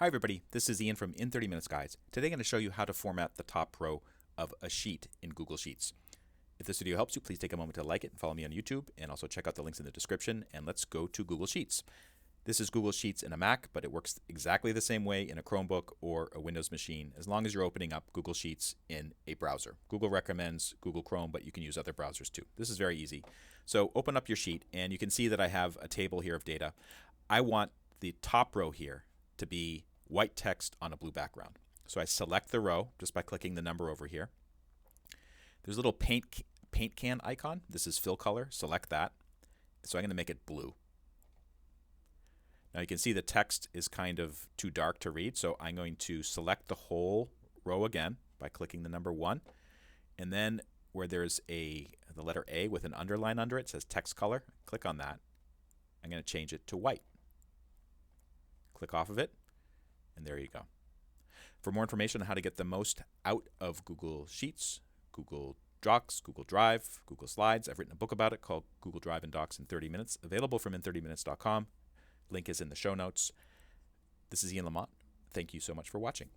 Hi everybody, this is Ian from In 30 Minutes Guides. Today I'm going to show you how to format the top row of a sheet in Google Sheets. If this video helps you, please take a moment to like it and follow me on YouTube, and also check out the links in the description, and let's go to Google Sheets. This is Google Sheets in a Mac, but it works exactly the same way in a Chromebook or a Windows machine as long as you're opening up Google Sheets in a browser. Google recommends Google Chrome, but you can use other browsers too. This is very easy. So open up your sheet, and you can see that I have a table here of data. I want the top row here to be white text on a blue background. So I select the row just by clicking the number over here. There's a little paint can icon. This is fill color. Select that. So I'm going to make it blue. Now you can see the text is kind of too dark to read, so I'm going to select the whole row again by clicking the number 1. And then where there's the letter A with an underline under it, says text color, click on that. I'm going to change it to white. Click off of it. And there you go. For more information on how to get the most out of Google Sheets, Google Docs, Google Drive, Google Slides, I've written a book about it called Google Drive and Docs in 30 Minutes, available from in30minutes.com. Link is in the show notes. This is Ian Lamont. Thank you so much for watching.